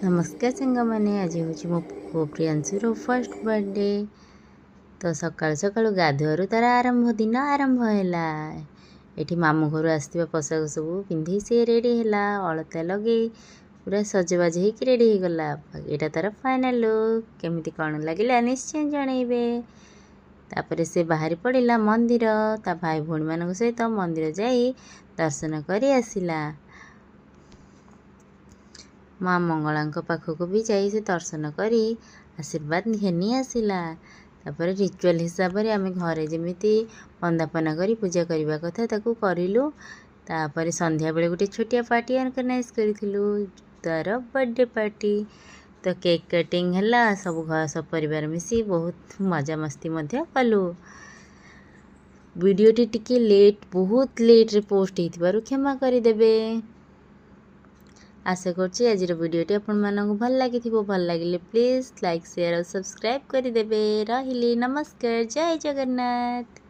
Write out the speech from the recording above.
नमस्कार सांग मैंने आज हूँ मो पु प्रियांशुर फर्स्ट बर्थडे। तो सकाल सकाल गाधुआरू तार आरंभ दिन आरंभ है। ये मामू घर आसवा पोशाक सब पिंधि सी रेडी है अलता लगे पूरा सजबाज हो रेडी हो गला। यहाँ तार फाइनाल लुक केमिति कौन लगे निश्चय जनइबे। तापर से बाहरी पड़ा मंदिर ता भाई भौणी मान सहित मंदिर जाई दर्शन कर आसला। माँ मंगला पाखक भी जाई से दर्शन करी आशीर्वाद घेनी आसला। तापर रिचुअल हिसाब से आम घरे जमीती वंदापना करी पूजा करने कथा ताकू करूँ। तापर संध्या बेले गोटे छोटिया पार्टी ऑर्गेनाइज करूँ तार बर्थडे पार्टी। तो केक कटिंग है सब घर सब परिवार मिसी बहुत मजा मस्ती कलु। वीडियोटी टिके लेट बहुत लेट रे पोस्ट होइथिबारु क्षमा करदेवे। आशा करछि आज वीडियोटी आपण मानक भल लागिथिबो। भल लागिले प्लीज लाइक शेयर और सब्सक्राइब करदेवे। रहिली नमस्कार जय जगन्नाथ।